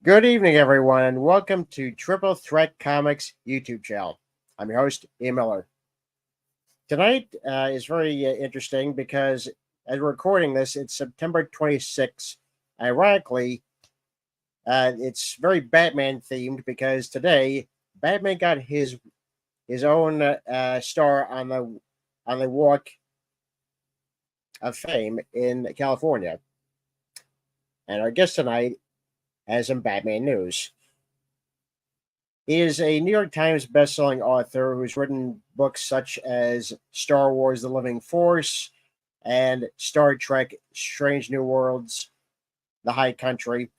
Good evening, everyone, and welcome to Triple Threat Comics YouTube channel. I'm your host, Ian Miller. Tonight is very interesting because as we're recording this, it's September 26th. Ironically, it's very Batman themed because today Batman got his own star on the Walk of Fame in California. And our guest tonight has some Batman news. He is a New York Times bestselling author who's written books such as Star Wars: The Living Force and Star Trek: Strange New Worlds, The High Country.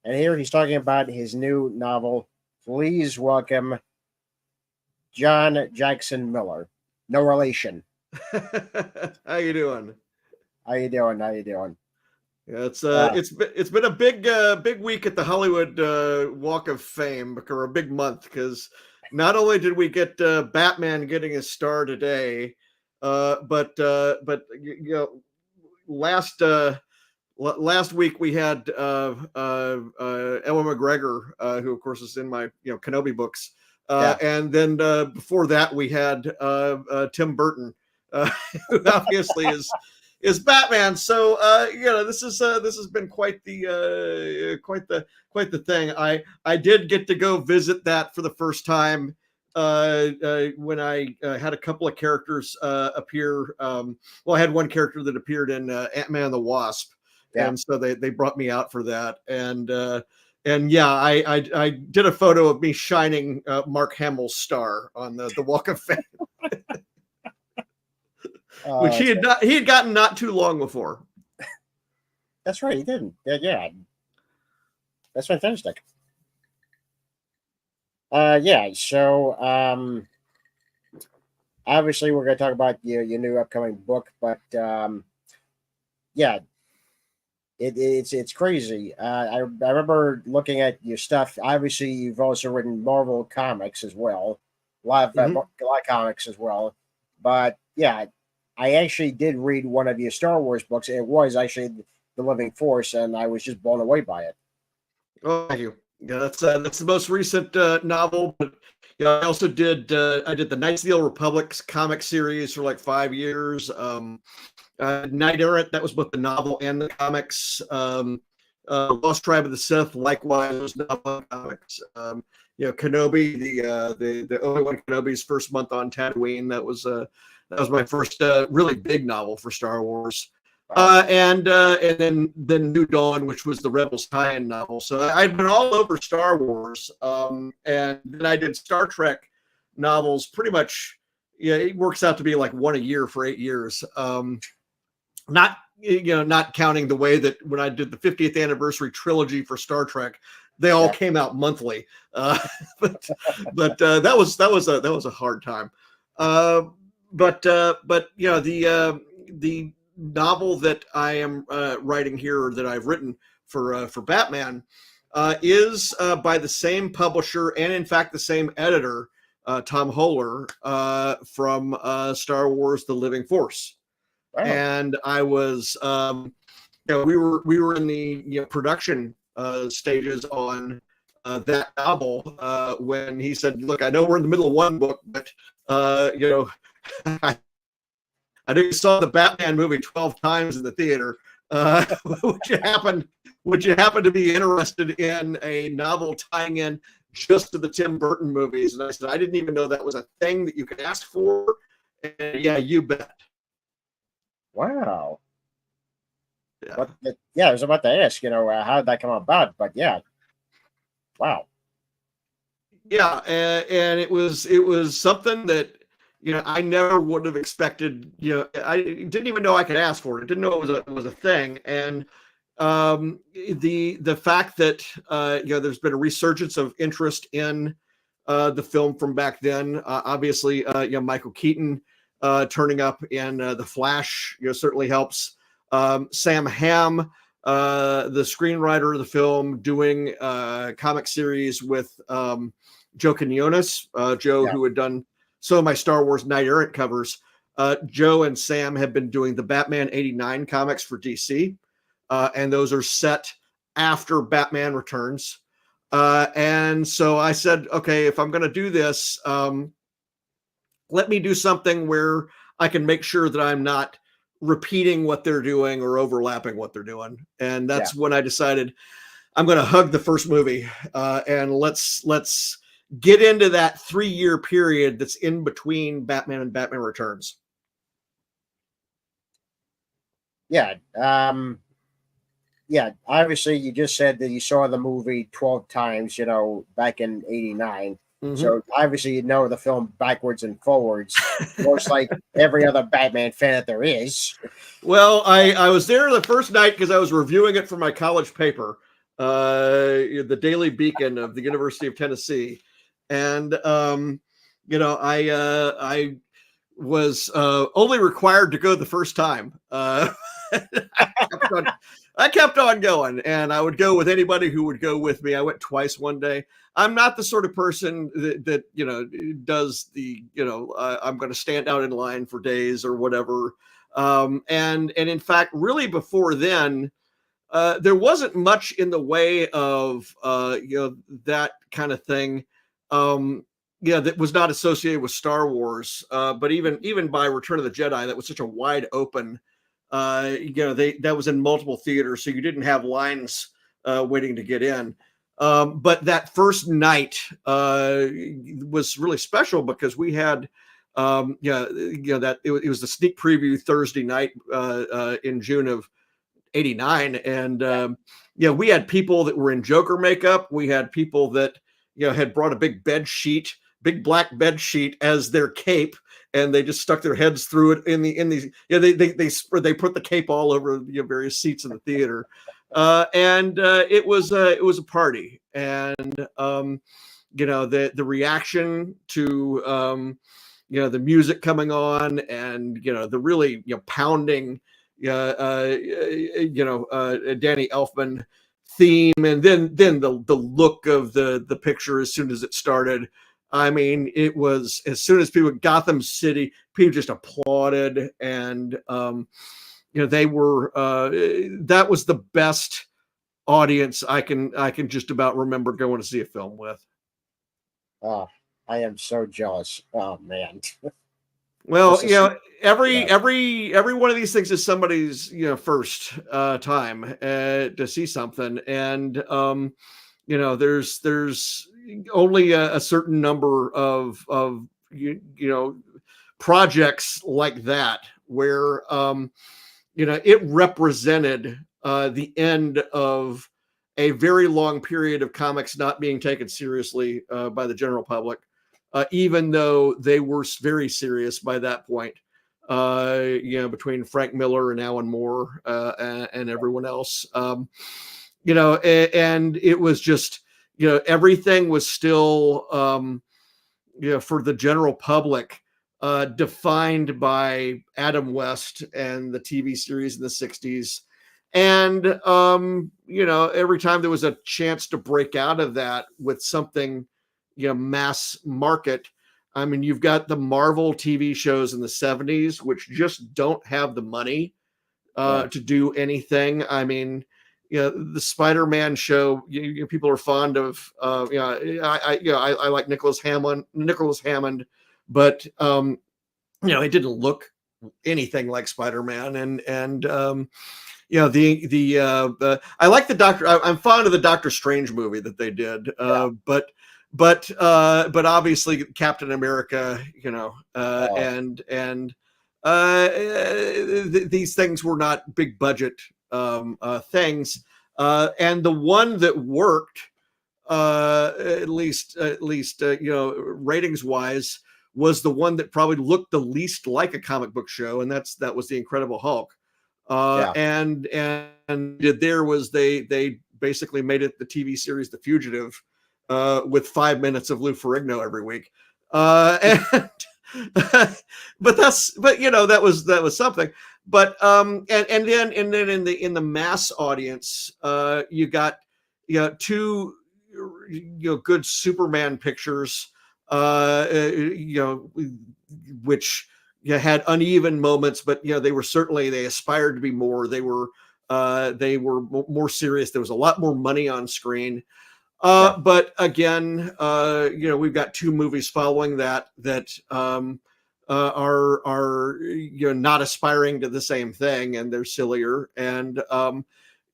And here he's talking about his new novel. Please welcome John Jackson Miller. No relation. How you doing? How you doing? How you doing? Yeah, it's been a big week at the Hollywood Walk of Fame, or a big month, because not only did we get Batman getting his star today, but last week we had Ewan McGregor, who of course is in my Kenobi books, and then before that we had Tim Burton, who obviously is Batman. So this has been quite the thing. I did get to go visit that for the first time when I had a couple of characters appear. I had one character that appeared in Ant-Man and the Wasp, and so they brought me out for that. And yeah, I did a photo of me shining Mark Hamill's star on the Walk of Fame. Which he had gotten not too long before. That's right, he didn't. Yeah. That's fantastic. So obviously we're going to talk about your new upcoming book, but it's crazy. I remember looking at your stuff. Obviously, you've also written Marvel comics as well, a lot of comics as well. But yeah, I actually did read one of your Star Wars books. It was actually The Living Force, and I was just blown away by it. Oh, thank you. Yeah, that's the most recent novel. But I also did I did the Knights of the Old Republic's comic series for like 5 years. Knight Errant, that was both the novel and the comics. Lost Tribe of the Sith, likewise, was novel and comics. Kenobi, the Obi-Wan Kenobi's first month on Tatooine, that was my first really big novel for Star Wars. And then New Dawn, which was the Rebels tie-in novel. So I've been all over Star Wars, and then I did Star Trek novels. Pretty much, it works out to be like one a year for 8 years. Not counting the way that when I did the 50th anniversary trilogy for Star Trek, they all came out monthly. But that was a hard time. But the novel that I am writing here, or that I've written for Batman, is by the same publisher and in fact the same editor, Tom Holler, from Star Wars: The Living Force. Wow. And I was we were in the production stages on that novel when he said, look, I know we're in the middle of one book, but I know you saw the Batman movie 12 times in the theater. Would you happen to be interested in a novel tying in just to the Tim Burton movies? And I said, I didn't even know that was a thing that you could ask for. And yeah, you bet. Wow. Yeah. I was about to ask, how did that come about? But yeah. Wow. Yeah, and it was something that I never would have expected. I didn't even know I could ask for it. I didn't know it was a thing. And the fact that there's been a resurgence of interest in the film from back then. Obviously, Michael Keaton turning up in The Flash, certainly helps. Sam Hamm, the screenwriter of the film, doing a comic series with Joe Quinones, who had done some of my Star Wars Knight Errant covers. Joe and Sam have been doing the Batman '89 comics for DC, and those are set after Batman Returns. And so I said, okay, if I'm going to do this, let me do something where I can make sure that I'm not repeating what they're doing or overlapping what they're doing. And Yeah. that's when I decided I'm going to hug the first movie, and let's get into that 3-year period that's in between Batman and Batman Returns. Yeah. Yeah. Obviously, you just said that you saw the movie 12 times, back in '89. Mm-hmm. So obviously, you know the film backwards and forwards, most like every other Batman fan that there is. Well, I was there the first night because I was reviewing it for my college paper, the Daily Beacon of the University of Tennessee, and I was only required to go the first time. I kept on going, and I would go with anybody who would go with me. I went twice one day. I'm not the sort of person that does the I'm going to stand out in line for days or whatever. And in fact, really before then, there wasn't much in the way of that kind of thing. That was not associated with Star Wars. But even by Return of the Jedi, that was such a wide open. That was in multiple theaters, so you didn't have lines waiting to get in. But that first night was really special because we had that it was the sneak preview Thursday night in June of '89, and we had people that were in Joker makeup. We had people that had brought a big black bed sheet as their cape, and they just stuck their heads through it they put the cape all over various seats in the theater, and it was a party, and the reaction to the music coming on, and the really pounding Danny Elfman theme, and then the look of the picture as soon as it started. I mean, it was as soon as people Gotham City, people just applauded, and they were that was the best audience I can just about remember going to see a film with. Oh, I am so jealous. Oh man. Well, Just to see, every one of these things is somebody's first time to see something, and there's only a certain number of projects like that where it represented the end of a very long period of comics not being taken seriously by the general public, even though they were very serious by that point. Between Frank Miller and Alan Moore and everyone else, and it was just everything was still for the general public defined by Adam West and the TV series in the '60s. And every time there was a chance to break out of that with something mass market, I mean, you've got the Marvel TV shows in the '70s, which just don't have the money to do anything. I mean, the Spider-Man show, people are fond of. I like Nicholas Hammond, but it didn't look anything like Spider-Man, and I like the Doctor. I'm fond of the Doctor Strange movie that they did, but obviously Captain America, and these things were not big budget things, and the one that worked, at least ratings wise, was the one that probably looked the least like a comic book show, and that was the Incredible Hulk. And there was they basically made it the TV series The Fugitive, with 5 minutes of Lou Ferrigno every week, and but that was something. But and then in the mass audience, you got two good Superman pictures, which had uneven moments, but they aspired to be more. They were They were more serious. There was a lot more money on screen. Yeah. But again, we've got two movies following that are not aspiring to the same thing, and they're sillier. And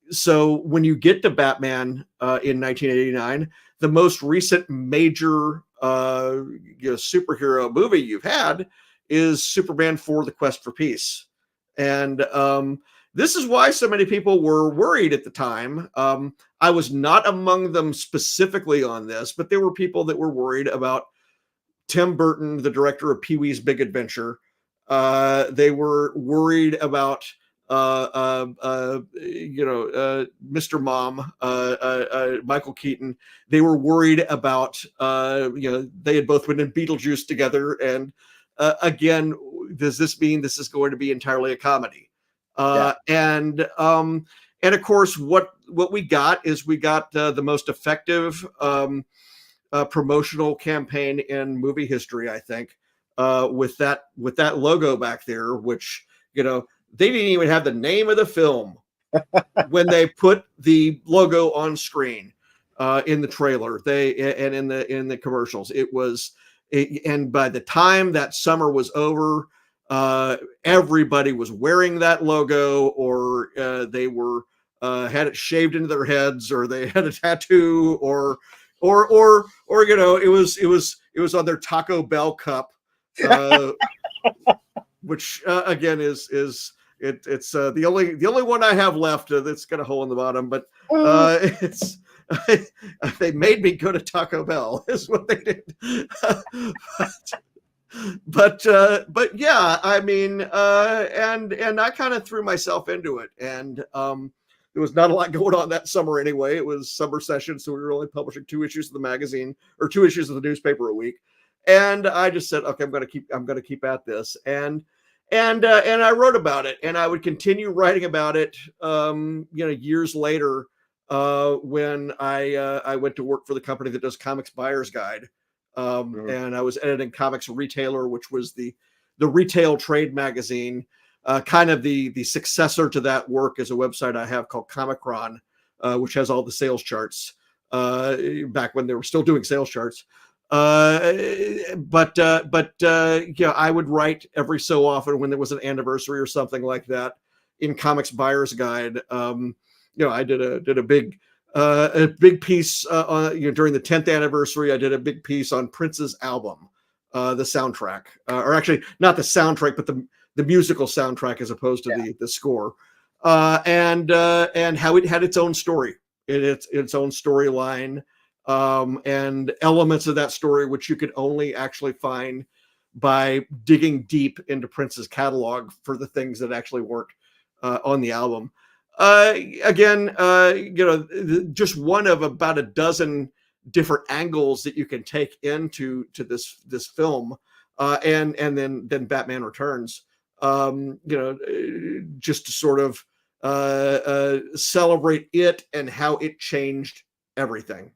so when you get to Batman in 1989, the most recent major superhero movie you've had is Superman 4: The Quest for Peace. And this is why so many people were worried at the time. I was not among them specifically on this, but there were people that were worried about Tim Burton, the director of Pee-wee's Big Adventure. They were worried about Mr. Mom, Michael Keaton. They were worried about they had both been in Beetlejuice together, and again, does this mean this is going to be entirely a comedy? And of course, what we got is the most effective promotional campaign in movie history, I think, with that logo back there, which they didn't even have the name of the film when they put the logo on screen in the trailer. And in the commercials, and by the time that summer was over, everybody was wearing that logo, or they were had it shaved into their heads, or they had a tattoo, or it was on their Taco Bell cup, which again is it's the only one I have left that's got a hole in the bottom, but it's they made me go to Taco Bell is what they did. but yeah, I mean, and I kind of threw myself into it, and there was not a lot going on that summer anyway. It was summer session, so we were only publishing 2 issues of the magazine or 2 issues of the newspaper a week. And I just said, okay, I'm going to keep at this. And I wrote about it, and I would continue writing about it, years later, when I went to work for the company that does Comics Buyer's Guide. And I was editing Comics Retailer, which was the retail trade magazine. Kind of the successor to that work is a website I have called Comicron, which has all the sales charts back when they were still doing sales charts. I would write every so often when there was an anniversary or something like that in Comics Buyer's Guide. I did a big piece during the 10th anniversary. I did a big piece on Prince's album, the soundtrack, or actually not the soundtrack, but the musical soundtrack as opposed to the score, and how it had its own story, its own storyline, and elements of that story which you could only actually find by digging deep into Prince's catalog for the things that actually weren't on the album. Just one of about a dozen different angles that you can take into this film, and then Batman Returns. Just to sort of celebrate it and how it changed everything.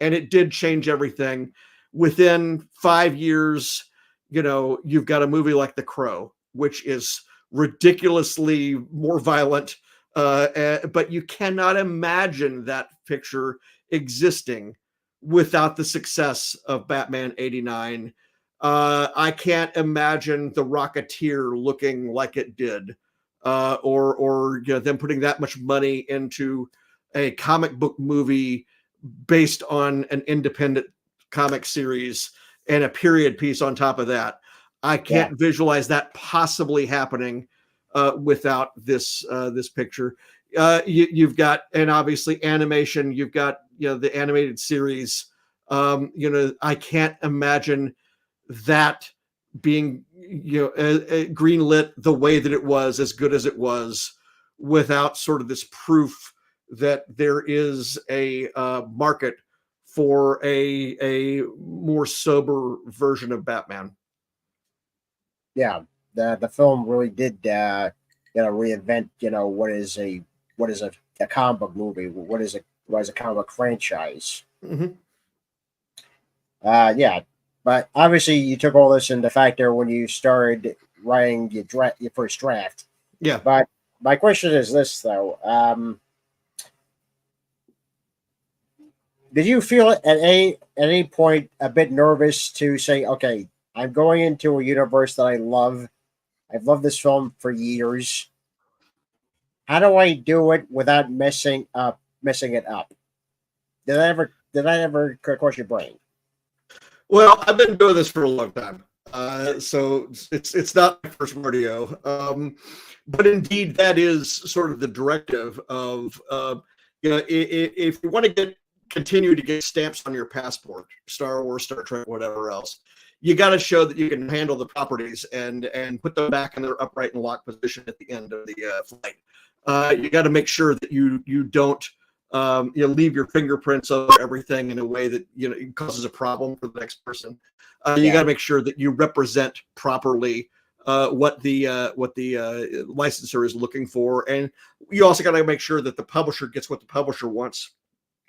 And it did change everything. Within 5 years, you've got a movie like The Crow, which is ridiculously more violent, but you cannot imagine that picture existing without the success of Batman 89. I can't imagine The Rocketeer looking like it did, or them putting that much money into a comic book movie based on an independent comic series and a period piece on top of that. I can't visualize that possibly happening without this picture. You've got, and obviously animation. You've got the animated series. I can't imagine that being greenlit the way that it was, as good as it was, without sort of this proof that there is a market for a more sober version of Batman. Yeah, the film really did reinvent what is a comic book movie, what is a comic book franchise. Mm-hmm. But obviously you took all this into factor when you started writing your first draft. Yeah. But My question is this though: did you feel at any point a bit nervous to say, "Okay, I'm going into a universe that I love. I've loved this film for years. How do I do it without messing it up?" Did that ever cross your brain? Well, I've been doing this for a long time, so it's not my first rodeo. But indeed, that is sort of the directive of if you want to continue to get stamps on your passport, Star Wars, Star Trek, whatever else, you got to show that you can handle the properties and put them back in their upright and locked position at the end of the flight. You got to make sure that you don't leave your fingerprints over everything in a way that it causes a problem for the next person. You Yeah, got to make sure that you represent properly what the licensor is looking for, and you also got to make sure that the publisher gets what the publisher wants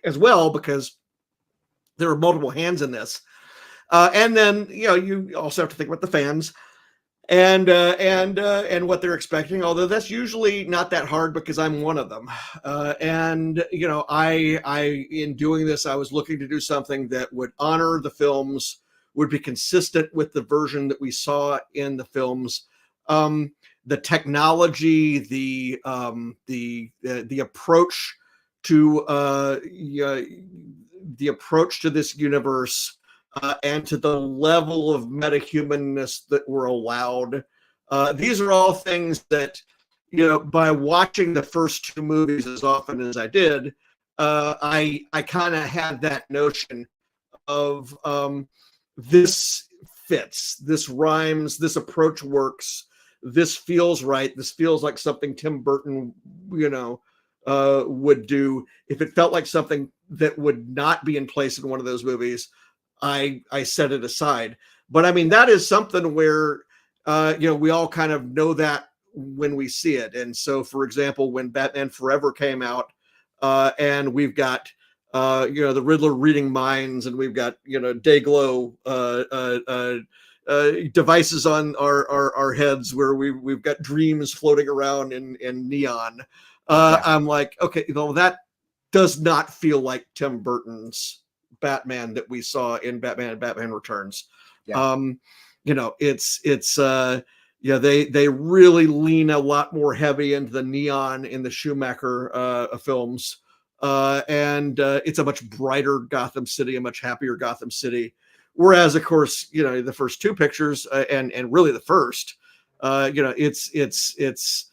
as well, because there are multiple hands in this. And then you also have to think about the fans and what they're expecting. Although that's usually not that hard because I'm one of them. And I in doing this, I was looking to do something that would honor the films, would be consistent with the version that we saw in the films. The technology, the approach to the approach to this universe, and to the level of metahumanness that were allowed. These are all things that, by watching the first two movies as often as I did, I kind of had that notion of this fits, this rhymes, this approach works, this feels right, this feels like something Tim Burton, would do. If it felt like something that would not be in place in one of those movies, I set it aside. But I mean, that is something where we all kind of know that when we see it. And so, for example, when Batman Forever came out, and we've got the Riddler reading minds, and we've got Dayglow devices on our heads where we've got dreams floating around in neon. yeah, I'm like, okay, that does not feel like Tim Burton's Batman that we saw in Batman and Batman Returns. yeah. They really lean a lot more heavy into the neon in the Schumacher films. And it's a much brighter Gotham City, a much happier Gotham City. Whereas, of course, the first two pictures, and really the first, it's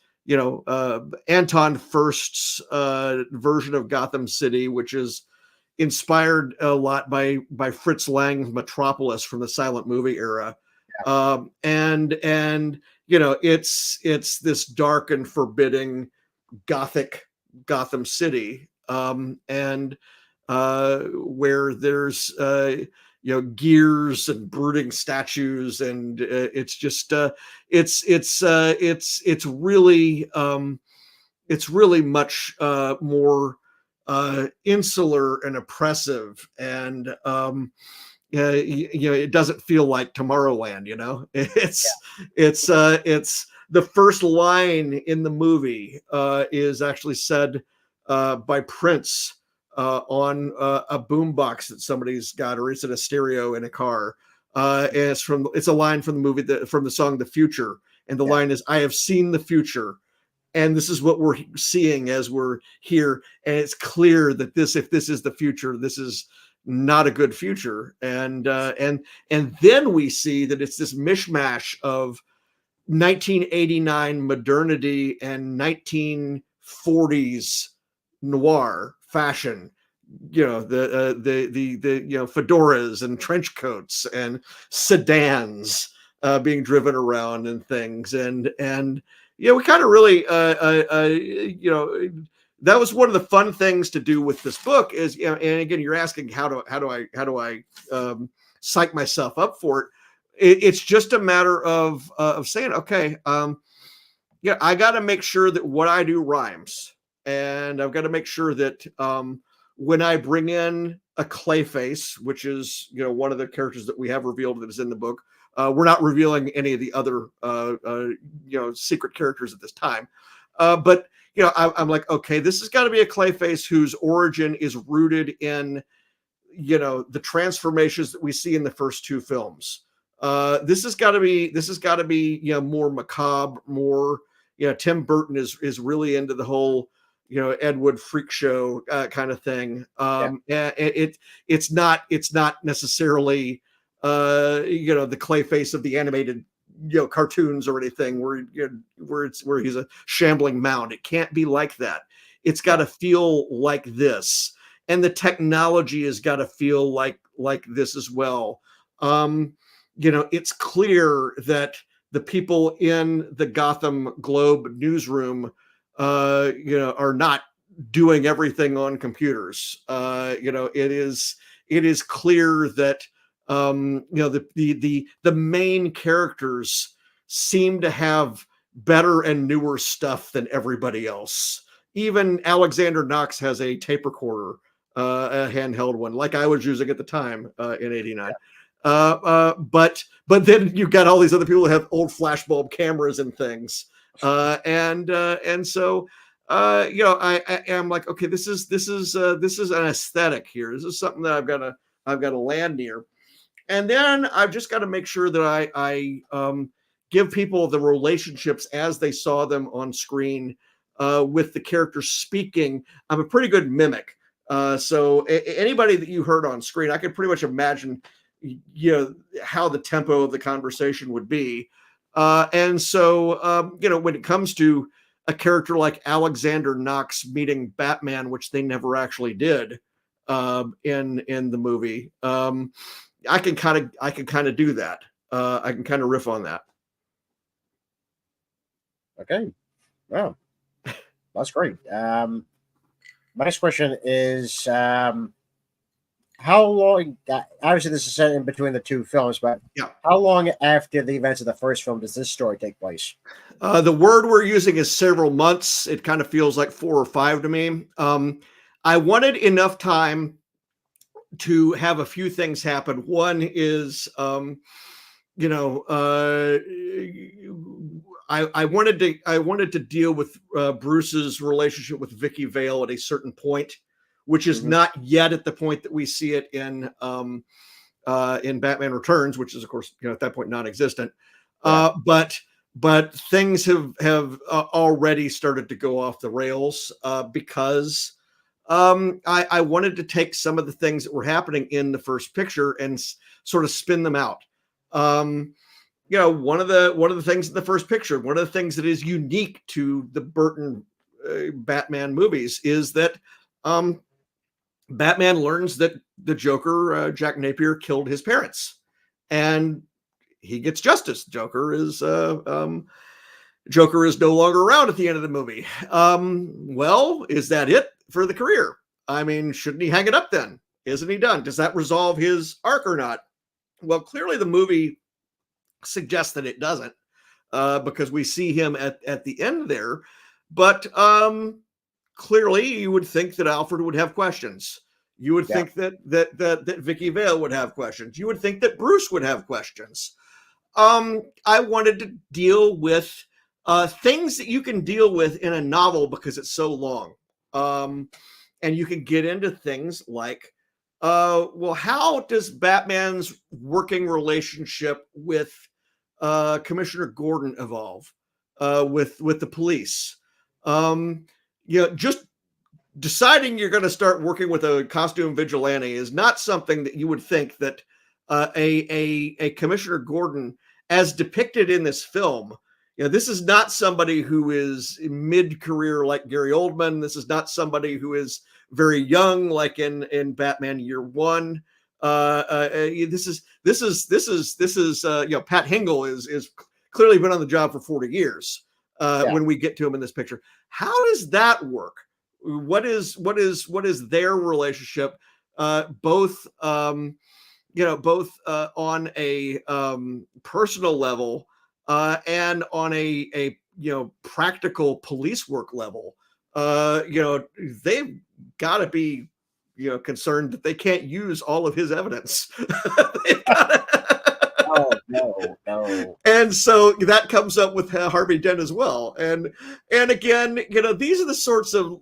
Anton Furst's version of Gotham City, which is inspired a lot by Fritz Lang's Metropolis from the silent movie era. And it's this dark and forbidding Gothic Gotham City, and where there's gears and brooding statues, and it's really much more insular and oppressive, and it doesn't feel like Tomorrowland. It's the first line in the movie is actually said by Prince on a boombox that somebody's got, or it's in a stereo in a car. And it's a line from the movie from the song "The Future," and the line is, "I have seen the future, and this is what we're seeing as we're here, and it's clear that if this is the future, this is not a good future." And then we see that it's this mishmash of 1989 modernity and 1940s noir fashion. The fedoras and trench coats and sedans being driven around and things, and we kind of really that was one of the fun things to do with this book is, and again, you're asking how do I psych myself up for it. It's just a matter of saying, okay, I got to make sure that what I do rhymes, and I've got to make sure that when I bring in a Clayface, which is one of the characters that we have revealed that is in the book, we're not revealing any of the other secret characters at this time. But I'm like, okay, this has got to be a Clayface whose origin is rooted in the transformations that we see in the first two films. This has got to be more macabre, more Tim Burton is really into the whole Ed Wood freak show kind of thing. It's not necessarily the Clayface of the animated cartoons or anything where he's a shambling mound. It can't be like that. It's got to feel like this, and the technology has got to feel like this as well. It's clear that the people in the Gotham Globe newsroom are not doing everything on computers. It is clear that the main characters seem to have better and newer stuff than everybody else. Even Alexander Knox has a tape recorder, a handheld one, like I was using at the time in '89. But then you've got all these other people who have old flashbulb cameras and things, and so I am like, okay, this is an aesthetic here. This is something that I've got to land near. And then I've just got to make sure that I give people the relationships as they saw them on screen with the characters speaking. I'm a pretty good mimic. So anybody that you heard on screen, I could pretty much imagine, how the tempo of the conversation would be. And so, when it comes to a character like Alexander Knox meeting Batman, which they never actually did in the movie, I can kind of do that. I can kind of riff on that. Okay. Wow. That's great. My next question is, how long, obviously this is set in between the two films, but how long after the events of the first film does this story take place? The word we're using is several months. It kind of feels like 4 or 5 to me. I wanted enough time to have a few things happen. One is, I wanted to deal with Bruce's relationship with Vicky Vale at a certain point, which is not yet at the point that we see it in Batman Returns, which is of course at that point non-existent. But things have already started to go off the rails because I wanted to take some of the things that were happening in the first picture and sort of spin them out. One of the things in the first picture, one of the things that is unique to the Burton Batman movies is that Batman learns that the Joker, Jack Napier, killed his parents, and he gets justice. Joker is no longer around at the end of the movie. Well, is that it for the career? I mean, shouldn't he hang it up then? Isn't he done? Does that resolve his arc or not? Well, clearly the movie suggests that it doesn't, because we see him at the end there. But clearly, you would think that Alfred would have questions. You would think that Vicky Vale would have questions. You would think that Bruce would have questions. I wanted to deal with things that you can deal with in a novel because it's so long. And you can get into things like, well, how does Batman's working relationship with Commissioner Gordon evolve with the police? Just deciding you're going to start working with a costume vigilante is not something that you would think that a Commissioner Gordon, as depicted in this film, this is not somebody who is mid-career like Gary Oldman. This is not somebody who is very young like in Batman Year One. This is Pat Hingle is clearly been on the job for 40 years. When we get to him in this picture, how does that work? What is their relationship, both on a personal level and on a practical police work level? They've got to be concerned that they can't use all of his evidence. Oh No, no. And so that comes up with Harvey Dent as well. And again, these are the sorts of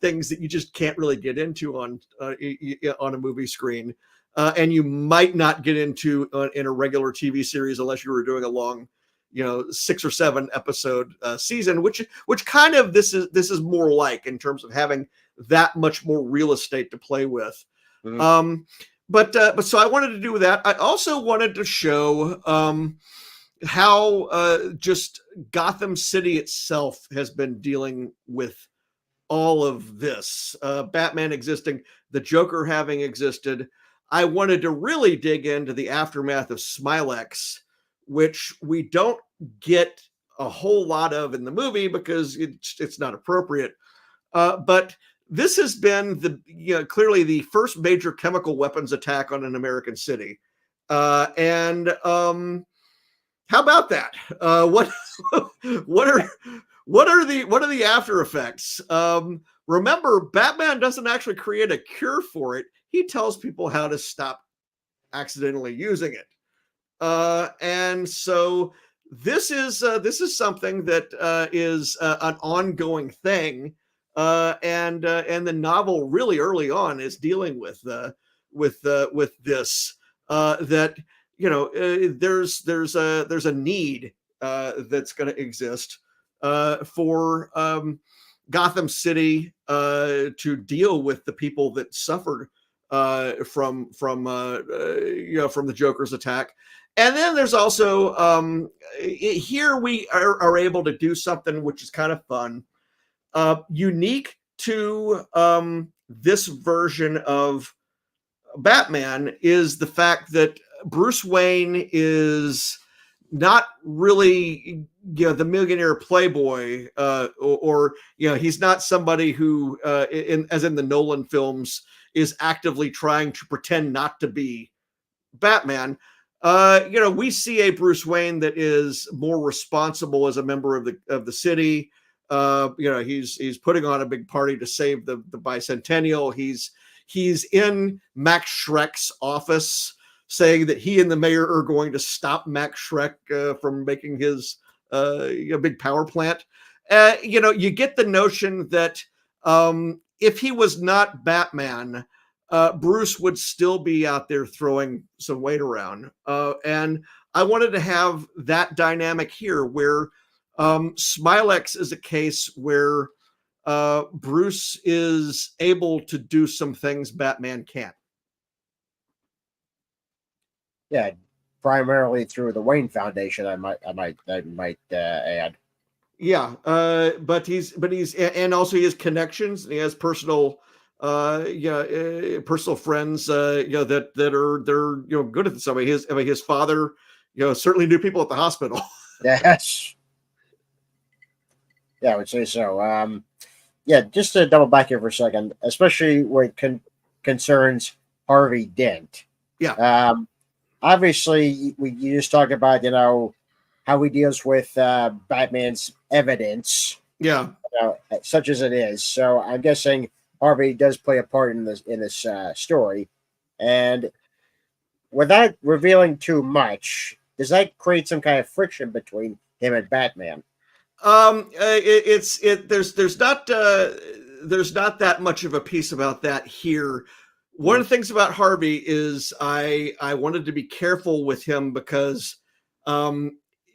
things that you just can't really get into on a movie screen, and you might not get into in a regular TV series unless you were doing a long 6 or 7 episode season, which kind of this is more like, in terms of having that much more real estate to play with. Mhm. But so I wanted to do that. I also wanted to show how just Gotham City itself has been dealing with all of this. Batman existing, the Joker having existed. I wanted to really dig into the aftermath of Smilex, which we don't get a whole lot of in the movie because it's not appropriate. But this has been clearly the first major chemical weapons attack on an American city. And how about that? What what are the after effects? Remember, Batman doesn't actually create a cure for it. He tells people how to stop accidentally using it. And so this is something that is an ongoing thing. And the novel really early on is dealing with this, that there's a need that's going to exist for Gotham City to deal with the people that suffered from the Joker's attack. And then there's also here we are able to do something which is kind of fun, unique to this version of Batman, is the fact that Bruce Wayne is not really the millionaire playboy, or he's not somebody who as in the Nolan films is actively trying to pretend not to be Batman. We see a Bruce Wayne that is more responsible as a member of the city. He's putting on a big party to save the bicentennial. He's in Max Schreck's office saying that he and the mayor are going to stop Max Schreck from making his big power plant. You get the notion that if he was not Batman, Bruce would still be out there throwing some weight around. And I wanted to have that dynamic here, where Smilex is a case where Bruce is able to do some things Batman can't. Yeah, primarily through the Wayne Foundation. I might add. Yeah, but he's and also he has connections. He has personal personal friends that are they're good at somebody. His father certainly knew people at the hospital. Yes. Yeah, I would say so. Yeah, just to double back here for a second, especially where it concerns Harvey Dent. Yeah. Obviously, you just talked about how he deals with Batman's evidence, Yeah. Such as it is. So I'm guessing Harvey does play a part in this story, and without revealing too much, does that create some kind of friction between him and Batman? There's not that much of a piece about that here. One of the things about Harvey is I wanted to be careful with him because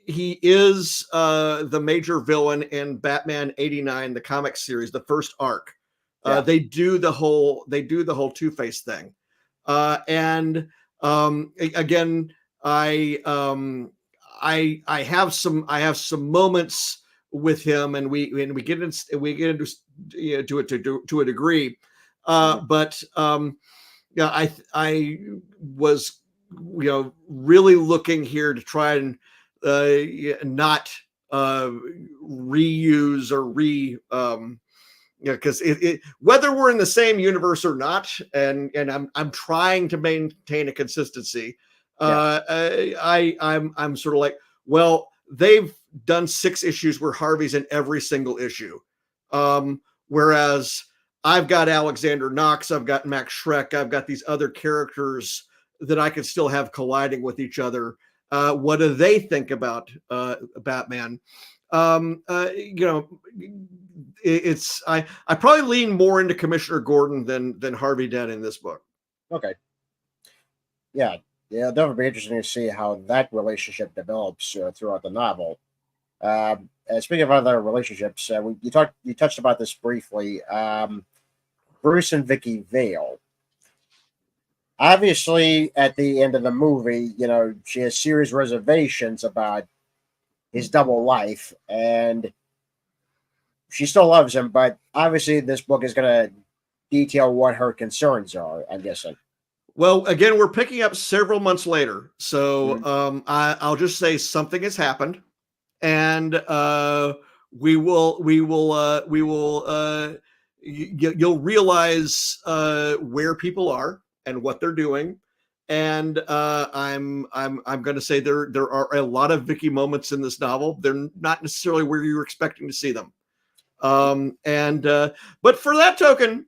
he is the major villain in Batman '89, the comic series, the first arc. Yeah. They do the whole Two-Face thing, and again, I have some moments with him, and we get into to a degree, but I was really looking here to try and not reuse or because whether we're in the same universe or not, and I'm trying to maintain a consistency. I'm sort of like, well, they've done 6 issues where Harvey's in every single issue, whereas I've got Alexander Knox, I've got Max Schreck, I've got these other characters that I could still have colliding with each other. What do they think about Batman? You know, it's I probably lean more into Commissioner Gordon than Harvey Dent in this book. Okay. Yeah. Yeah. That would be interesting to see how that relationship develops throughout the novel. Speaking of other relationships, you touched about this briefly. Bruce and Vicky Vale. Obviously, at the end of the movie, she has serious reservations about his double life, and she still loves him. But obviously, this book is going to detail what her concerns are, I'm guessing. Well, again, we're picking up several months later, so Mhm. I'll just say something has happened, and you'll realize where people are and what they're doing, and I'm going to say there are a lot of Vicky moments in this novel. They're not necessarily where you're expecting to see them, and but for that token,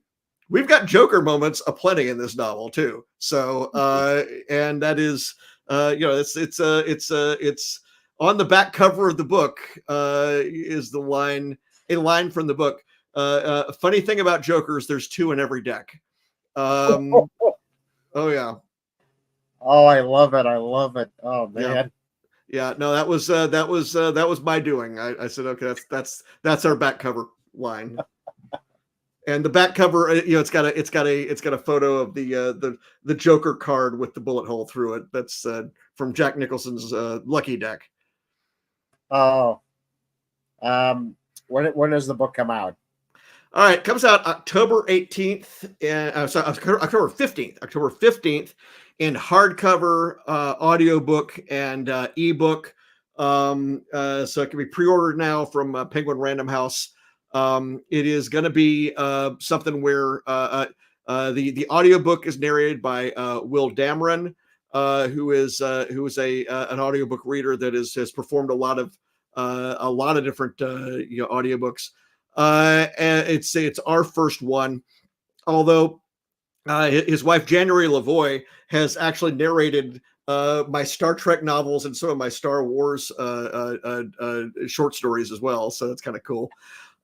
we've got Joker moments aplenty in this novel too. So and that is it's on the back cover of the book is a line from the book. Funny thing about Jokers, there's two in every deck. Um, oh yeah, Oh, I love it! I love it! Oh yeah. man! Yeah, no, that was my doing. I said, okay, that's our back cover line. And the back cover, it's got a photo of the Joker card with the bullet hole through it. That's from Jack Nicholson's Lucky Deck. Oh, um, when does the book come out? All right, comes out October 18th and sorry, October 15th. October 15th in hardcover, audiobook, and ebook. So it can be pre-ordered now from Penguin Random House. It is going to be something where the audiobook is narrated by Will Dameron, who is an audiobook reader that has performed a lot of different audiobooks. And it's our first one, although his wife January Lavoie has actually narrated my Star Trek novels and some of my Star Wars short stories as well. So that's kind of cool.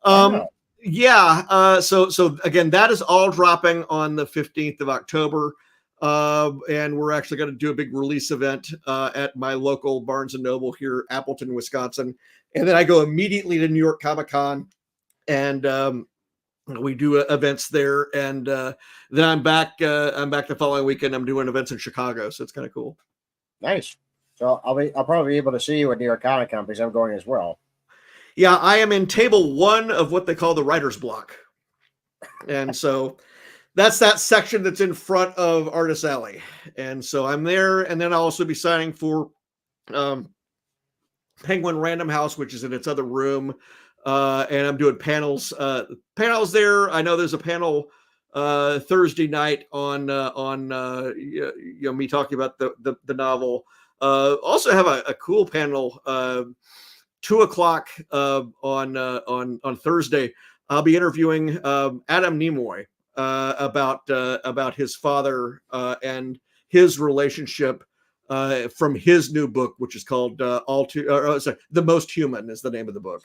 Wow. Yeah. So again, that is all dropping on the 15th of October. And we're actually going to do a big release event at my local Barnes and Noble here, Appleton, Wisconsin. And then I go immediately to New York Comic Con, and we do events there, and then I'm back the following weekend. I'm doing events in Chicago, so it's kind of cool. Nice. So I'll probably be able to see you at New York Comic Con because I'm going as well. Yeah, I am in table 1 of what they call the writer's block, and so that's that section that's in front of Artist Alley, and so I'm there, and then I'll also be signing for Penguin Random House, which is in its other room, and I'm doing panels there. I know there's a panel Thursday night on me talking about the novel. Also have a cool panel 2:00 on Thursday. I'll be interviewing Adam Nimoy about his father and his relationship from his new book, which is called The Most Human is the name of the book.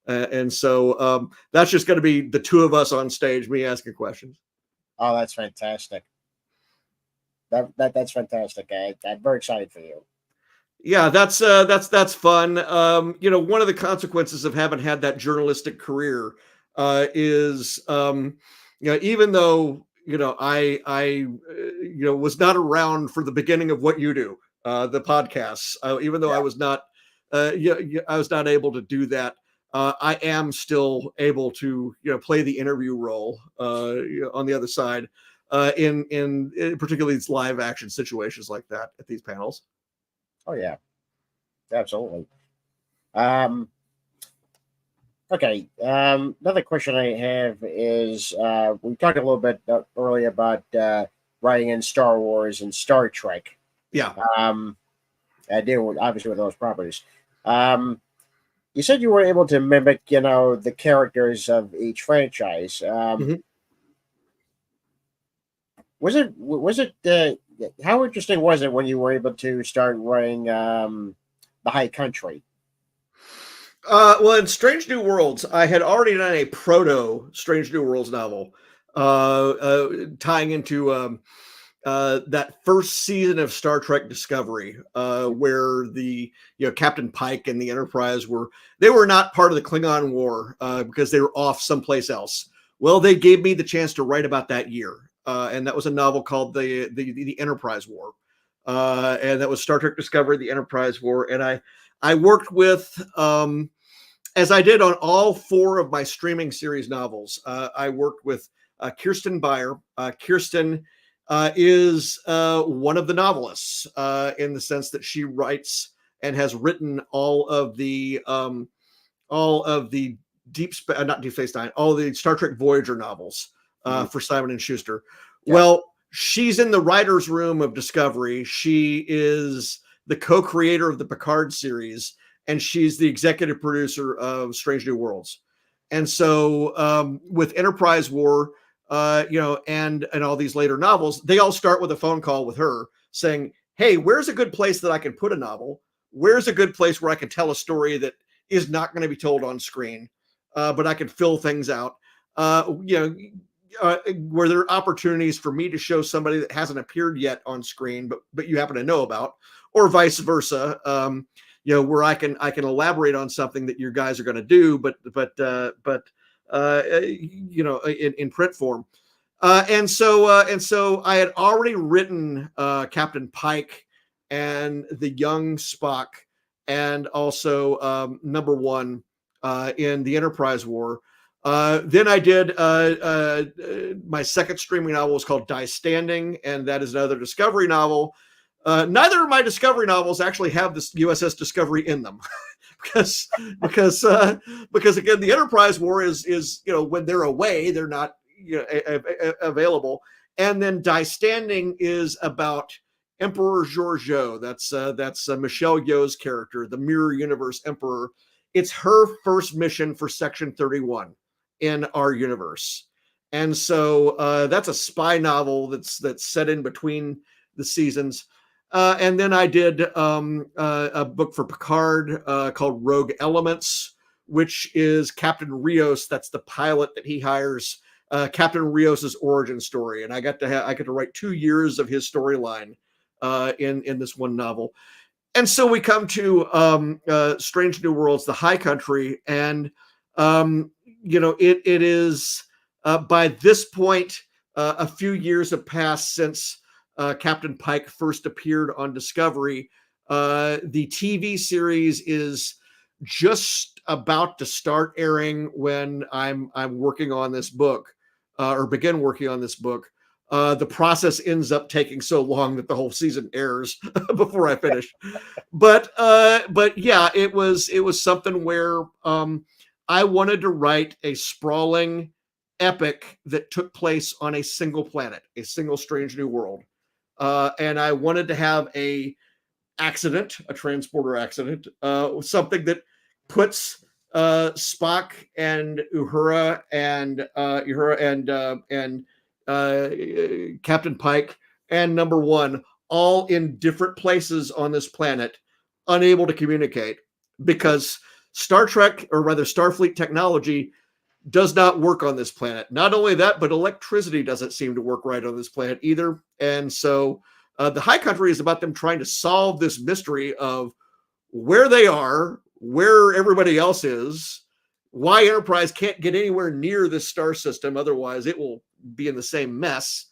And so that's just going to be the two of us on stage, me asking questions. Oh, that's fantastic. That's fantastic. I'm very excited for you. Yeah, that's fun. One of the consequences of having had that journalistic career is, even though I was not around for the beginning of what you do, the podcasts. Even though Yeah. I was not, I was not able to do that. I am still able to play the interview role on the other side in particularly these live action situations like that at these panels. Oh yeah. Absolutely. Um. Okay. Another question I have is we talked a little bit earlier about writing in Star Wars and Star Trek. Yeah. I deal with obviously with those properties. Um, you said you were able to mimic, the characters of each franchise. Mhm. Was it how interesting was it when you were able to start writing the High Country? Well, in Strange New Worlds, I had already done a proto Strange New Worlds novel, tying into that first season of Star Trek Discovery, where the Captain Pike and the Enterprise were not part of the Klingon War because they were off someplace else. Well, they gave me the chance to write about that year, and that was a novel called the Enterprise War, and that was Star Trek Discovery, the Enterprise War, and I worked with. As I did on all four of my streaming series novels, I worked with Kirsten Beyer. Kirsten is one of the novelists in the sense that she writes and has written all of the not Deep Space Nine, all the Star Trek Voyager novels for Simon and Schuster. Yeah. Well, she's in the writers' room of Discovery. She is the co-creator of the Picard series, and she's the executive producer of Strange New Worlds. And so with Enterprise War, and all these later novels, they all start with a phone call with her saying, "Hey, where's a good place that I can put a novel? Where's a good place where I can tell a story that is not going to be told on screen, but I can fill things out? Where there are opportunities for me to show somebody that hasn't appeared yet on screen, but you happen to know about, or vice versa." Where I can elaborate on something that your guys are going to do, but in print form. And so I had already written Captain Pike and the young Spock, and also number one in the Enterprise War. Then I did my second streaming novel was called Die Standing, and that is another Discovery novel. Neither of my Discovery novels actually have this USS Discovery in them, because again, the Enterprise War is when they're away, they're not available. And then Die Standing is about Emperor Georgiou. That's Michelle Yeoh's character, the Mirror Universe Emperor. It's her first mission for Section 31 in our universe, and so that's a spy novel that's set in between the seasons. And then I did a book for Picard called Rogue Elements, which is Captain Rios. That's the pilot that he hires. Captain Rios's origin story, and I got to write 2 years of his storyline in this one novel. And so we come to Strange New Worlds, the High Country, and it is by this point a few years have passed since Captain Pike first appeared on Discovery. The TV series is just about to start airing when I'm working on this book, or begin working on this book. The process ends up taking so long that the whole season airs before I finish. But yeah, it was something where I wanted to write a sprawling epic that took place on a single planet, a single Strange New World. And I wanted to have a transporter accident, something that puts Spock and Uhura and Captain Pike and number one all in different places on this planet, unable to communicate because Star Trek, or rather Starfleet technology, does not work on this planet. Not only that, but electricity doesn't seem to work right on this planet either. And so the High Country is about them trying to solve this mystery of where they are, where everybody else is, why Enterprise can't get anywhere near this star system, otherwise it will be in the same mess.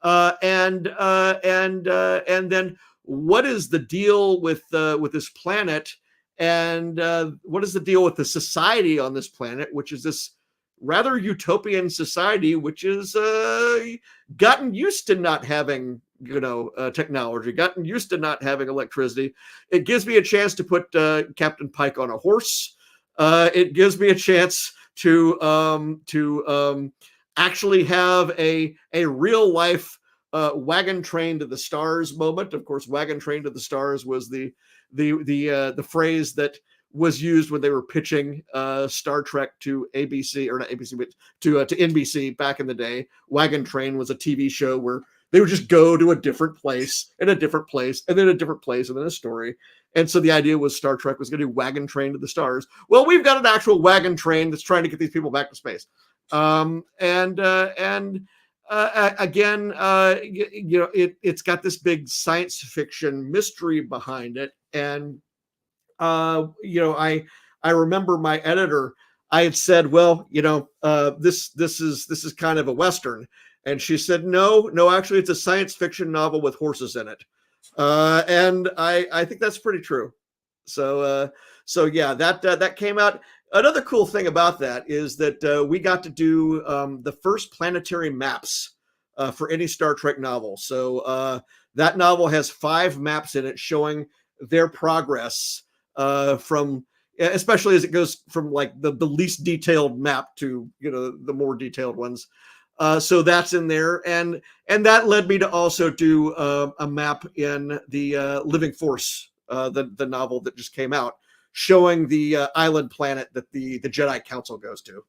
And then what is the deal with this planet, and what is the deal with the society on this planet, which is this rather utopian society, which is gotten used to not having technology, gotten used to not having electricity. It gives me a chance to put Captain Pike on a horse. It gives me a chance to actually have a real life wagon train to the stars moment. Of course, wagon train to the stars was the phrase that was used when they were pitching Star Trek to ABC, or not ABC, but to NBC back in the day. Wagon Train was a TV show where They would just go to a different place and a different place and then a different place and then a story. And so the idea was Star Trek was going to do Wagon Train to the Stars. Well, we've got an actual wagon train that's trying to get these people back to space. Again, it's got this big science fiction mystery behind it. And I remember my editor. I had said, well, this is kind of a Western. And she said, no, actually, it's a science fiction novel with horses in it. And I think that's pretty true. So yeah, that came out. Another cool thing about that is that we got to do the first planetary maps for any Star Trek novel. So that novel has 5 maps in it showing their progress from, especially as it goes from like the least detailed map to the more detailed ones. So that's in there, and that led me to also do a map in the Living Force, the novel that just came out, showing the island planet that the Jedi Council goes to.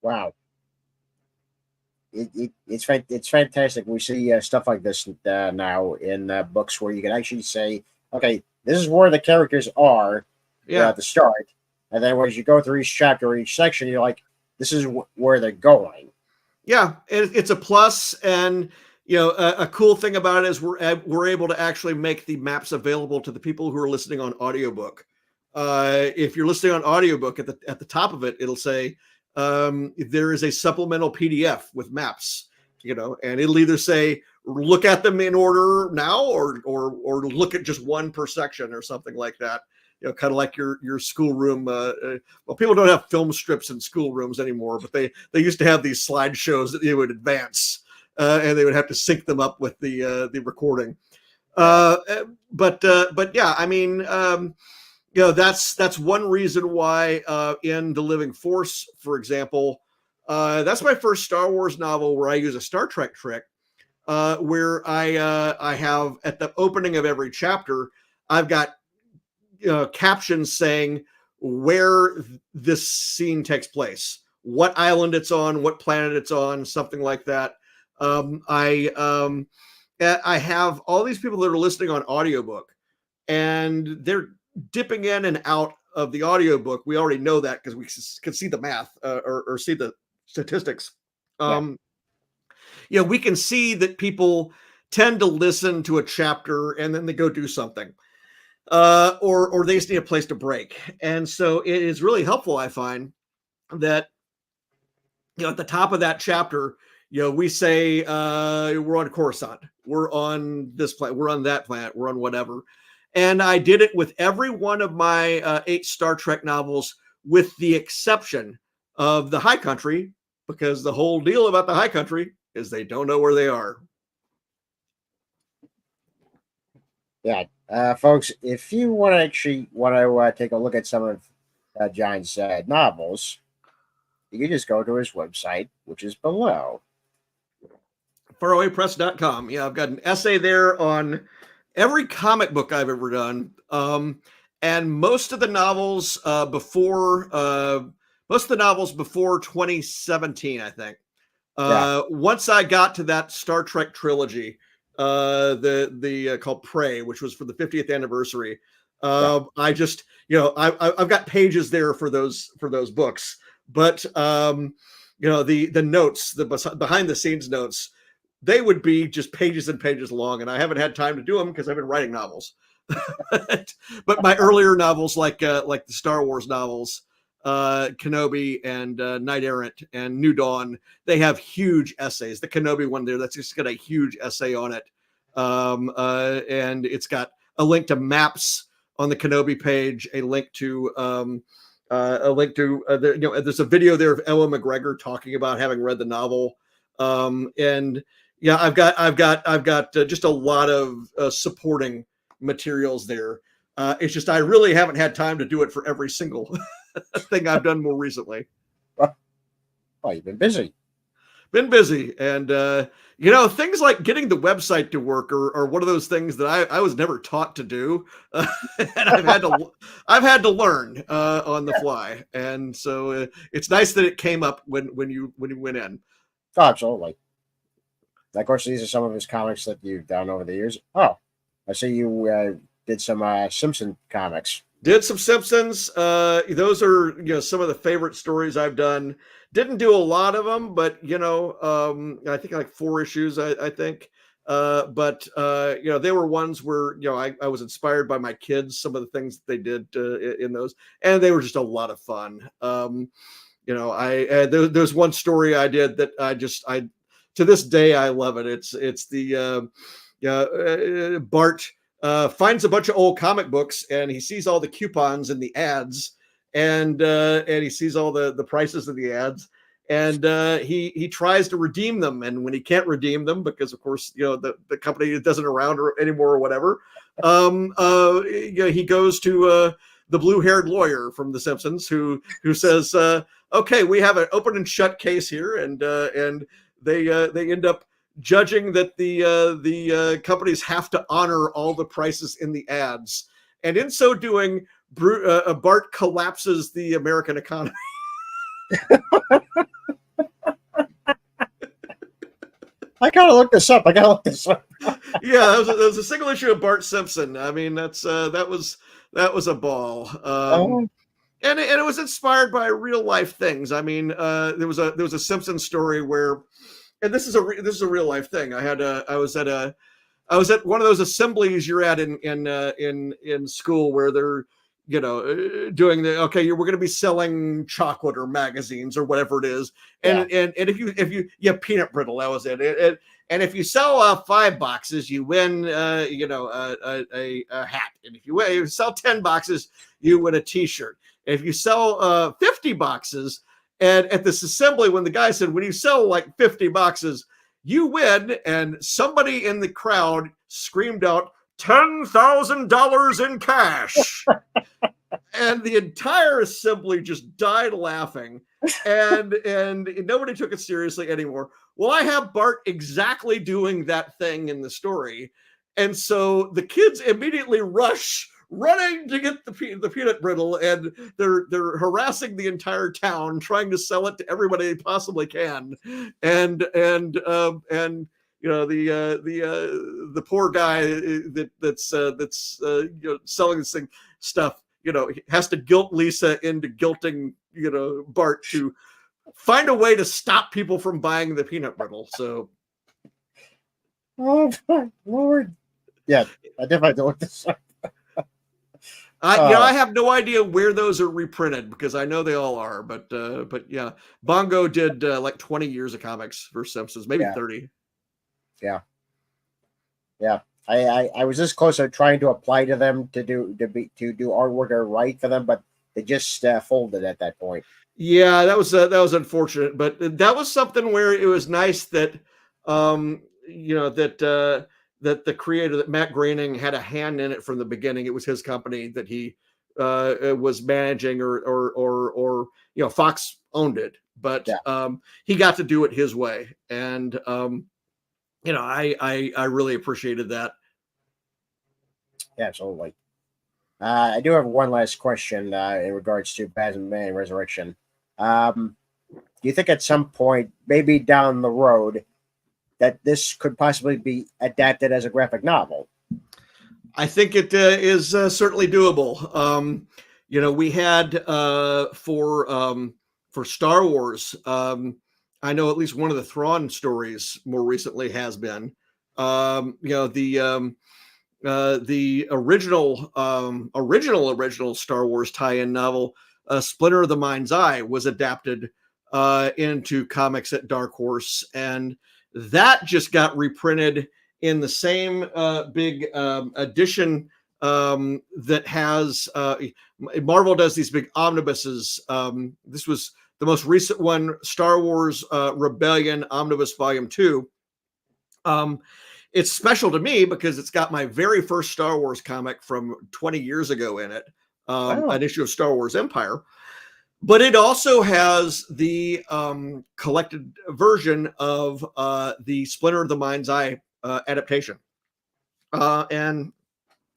Wow, it's fantastic. We see stuff like this now in books where you can actually say, okay, this is where the characters are at the start, and then as you go through each chapter or each section, you're like, this is where they're going. Yeah, it's a plus, and a cool thing about it is we're able to actually make the maps available to the people who are listening on audiobook. If you're listening on audiobook, at the top of it, it'll say there is a supplemental PDF with maps, and it'll either say look at them in order now, or look at just one per section or something like that. Kind of like your schoolroom. Well, people don't have film strips in schoolrooms anymore, but they used to have these slideshows that they would advance, and they would have to sync them up with the recording. But yeah, I mean, that's one reason why in The Living Force, for example, that's my first Star Wars novel where I use a Star Trek trick, where I have at the opening of every chapter, I've got captions saying where this scene takes place, what island it's on, what planet it's on, something like that. I have all these people that are listening on audiobook, and they're dipping in and out of the audiobook. We already know that because we can see the math or see the statistics. We can see that people tend to listen to a chapter and then they go do something. Or they just need a place to break. And so it is really helpful, I find, that at the top of that chapter, we say we're on Coruscant, we're on this planet, we're on that planet, we're on whatever. And I did it with every one of my 8 Star Trek novels, with the exception of the High Country, because the whole deal about the High Country is they don't know where they are. Yeah. Folks, if you want to take a look at some of John's novels, you can just go to his website, which is below. farawaypress.com. Yeah, I've got an essay there on every comic book I've ever done, and most of the novels before 2017, I think. Once I got to that Star Trek trilogy, the called Prey, which was for the 50th anniversary. I just, I've got pages there for those books, but the notes, the behind the scenes notes, they would be just pages and pages long, and I haven't had time to do them because I've been writing novels. But my earlier novels, like the Star Wars novels, Kenobi and Knight Errant and New Dawn, they have huge essays. The Kenobi one there, that's just got a huge essay on it, and it's got a link to maps on the Kenobi page, a link to there's a video there of Ewan McGregor talking about having read the novel, and yeah, I've got just a lot of supporting materials there. It's just I really haven't had time to do it for every single thing I've done more recently. Well, you've been busy. Been busy, and things like getting the website to work are one of those things that I was never taught to do, and I've had to learn on the fly. And so it's nice that it came up when you went in. Oh, absolutely. Of course, these are some of his comics that you've done over the years. Oh, I see you did some Simpson comics. Did some Simpsons. Those are some of the favorite stories I've done. Didn't do a lot of them, but I think like 4 issues. I think, but they were ones where I was inspired by my kids. Some of the things that they did in those, and they were just a lot of fun. There's one story I did that I to this day I love it. It's the Bart finds a bunch of old comic books and he sees all the coupons and the ads and he sees all the prices of the ads and he tries to redeem them, and when he can't redeem them because of course the company doesn't around anymore or whatever, he goes to the blue-haired lawyer from The Simpsons who says, okay, we have an open and shut case here, and they end up judging that the companies have to honor all the prices in the ads, and in so doing, Bart collapses the American economy. I gotta look this up. Yeah, that was a single issue of Bart Simpson. I mean, that was a ball. And it was inspired by real life things. I mean, there was a Simpsons story where, and this is a real life thing. I was at one of those assemblies you're at in school where they're doing we're going to be selling chocolate or magazines or whatever it is, and if you peanut brittle, that was it. And if you sell 5 boxes, you win a hat, and if you sell 10 boxes, you win a T-shirt. If you sell 50 boxes, and at this assembly, when the guy said, when you sell like 50 boxes, you win, and somebody in the crowd screamed out, $10,000 in cash. And the entire assembly just died laughing, and nobody took it seriously anymore. Well, I have Bart exactly doing that thing in the story, and so the kids immediately running to get the peanut brittle, and they're harassing the entire town, trying to sell it to everybody they possibly can, and the poor guy that's selling this stuff has to guilt Lisa into guilting Bart to find a way to stop people from buying the peanut brittle. So, oh my Lord! Yeah, I definitely have to look this up. I have no idea where those are reprinted because I know they all are, but yeah, Bongo did like 20 years of comics for Simpsons, maybe 30. Yeah. I was this close to trying to apply to them to do artwork or write for them, but they just folded at that point. Yeah, that was unfortunate, but that was something where it was nice that that the creator, that Matt Groening, had a hand in it from the beginning. It was his company that he was managing, or Fox owned it, but he got to do it his way, and I really appreciated that. Yeah, absolutely. I do have one last question in regards to Batman Resurrection. Do you think at some point, maybe down the road, that this could possibly be adapted as a graphic novel? I think it is certainly doable. We had for Star Wars. I know at least one of the Thrawn stories more recently has been. The original Star Wars tie-in novel, Splinter of the Mind's Eye, was adapted into comics at Dark Horse, and that just got reprinted in the same big edition that has Marvel does these big omnibuses. This was the most recent one, Star Wars Rebellion Omnibus Volume 2. It's special to me because it's got my very first Star Wars comic from 20 years ago in it, an issue of Star Wars Empire. But it also has the collected version of the Splinter of the Mind's Eye adaptation. And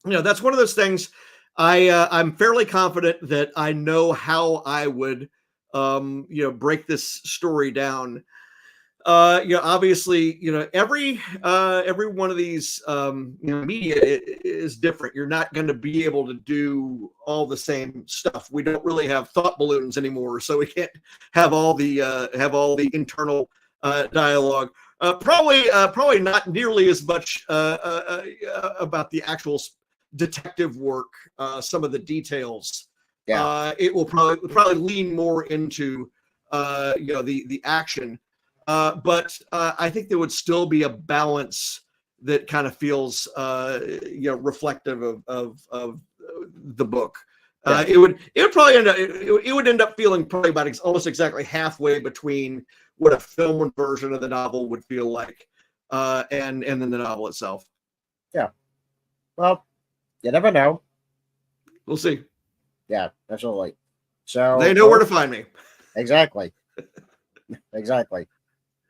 that's one of those things I'm fairly confident that I know how I would break this story down. obviously, every one of these, media is different. You're not going to be able to do all the same stuff. We don't really have thought balloons anymore, so we can't have all the internal dialogue. Probably not nearly as much about the actual detective work. Some of the details. Yeah. It will probably lean more into the action. But I think there would still be a balance that kind of feels reflective of the book. Yeah. It would probably it would end up feeling probably about almost exactly halfway between what a film version of the novel would feel like, and then the novel itself. Yeah. Well, you never know. We'll see. Yeah, absolutely. They So, know where to find me. exactly. Exactly.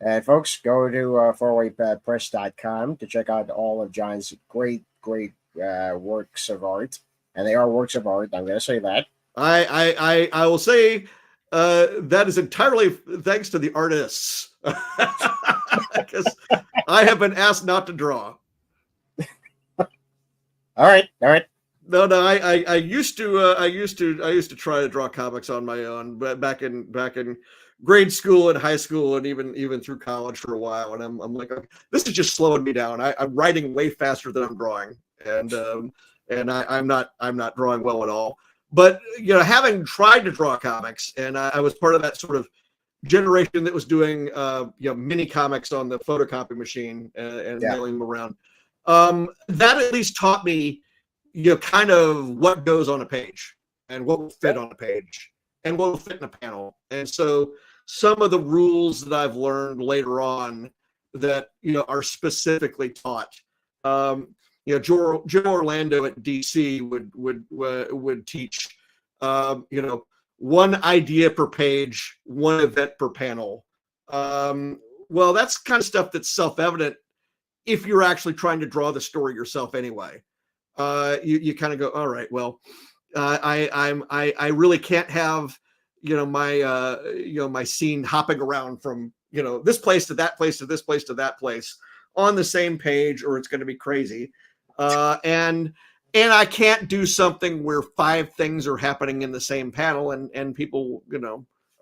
And folks, go to 408press.com to check out all of John's great works of art. And they are works of art. I'm going to say that. I will say that is entirely thanks to the artists, because I have been asked not to draw. All right. All right. No, I used to try to draw comics on my own, but back in grade school and high school and even through college for a while, and I'm like, this is just slowing me down. I'm writing way faster than I'm drawing, and I'm not drawing well at all. But having tried to draw comics, and I was part of that sort of generation that was doing mini comics on the photocopy machine and mailing them around. That at least taught me kind of what goes on a page and what will fit on a page and what will fit in a panel. And so some of the rules that I've learned later on that are specifically taught. Joe Orlando at DC would teach one idea per page, one event per panel. Well, that's kind of stuff that's self-evident if you're actually trying to draw the story yourself anyway. You kind of go, all right, well, I really can't have my scene hopping around from this place to that place to this place to that place on the same page, or it's going to be crazy. And I can't do something where 5 things are happening in the same panel and people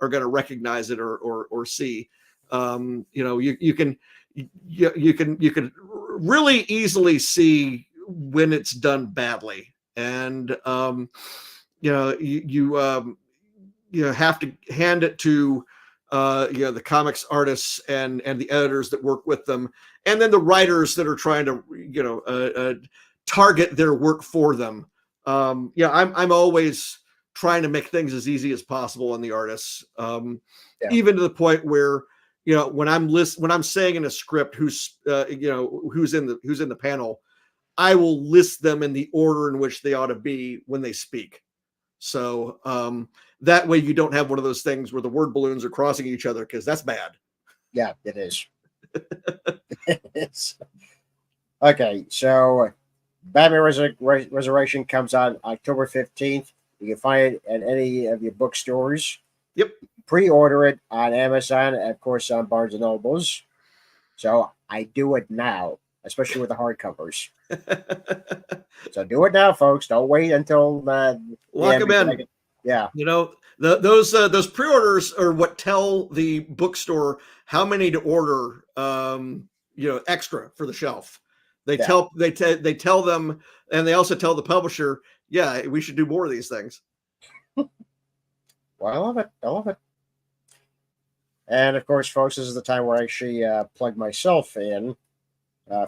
are going to recognize it or see. You can really easily see when it's done badly, and you have to hand it to the comics artists and the editors that work with them, and then the writers that are trying to target their work for them. I'm always trying to make things as easy as possible on the artists, even to the point where when I'm saying in a script who's in the panel, I will list them in the order in which they ought to be when they speak. So that way you don't have one of those things where the word balloons are crossing each other, because that's bad. Yeah, it is. It's okay. So Batman Resurrection comes out October 15th. You can find it at any of your bookstores. Yep. Pre-order it on Amazon and, of course, on Barnes and Nobles. So I do it now, especially with the hardcovers. So do it now, folks. Don't wait until lock them in. Yeah. Those pre-orders are what tell the bookstore how many to order. Extra for the shelf. They tell them, and they also tell the publisher, yeah, we should do more of these things. Well, I love it. I love it. And of course, folks, this is the time where I actually plug myself in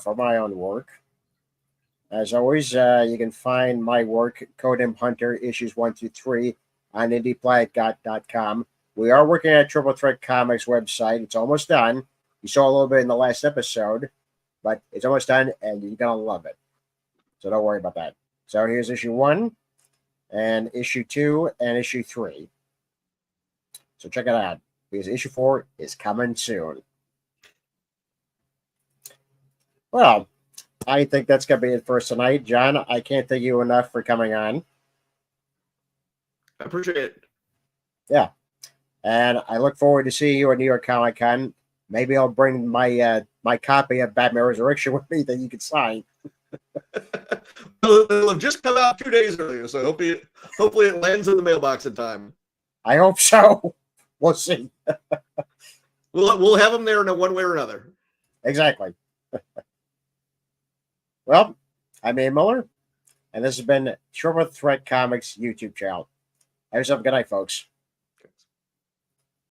for my own work. As always, you can find my work, Codem Hunter, issues 1 through 3, on indieplanet.com. We are working at Triple Threat Comics website. It's almost done. You saw a little bit in the last episode, but it's almost done, and you're going to love it. So don't worry about that. So here's issue 1, and issue 2, and issue 3. So check it out, because issue 4 is coming soon. Well, I think that's going to be it for us tonight. John, I can't thank you enough for coming on. I appreciate it. Yeah. And I look forward to seeing you at New York Comic Con, Maybe I'll bring my copy of Batman Resurrection with me that you can sign. It'll have just come out 2 days earlier, so hopefully it lands in the mailbox in time. I hope so. We'll see. We'll have them there in one way or another. Exactly. Well, I'm Ian Miller, and this has been Triple Threat Comics YouTube channel. Have yourself a good night, folks.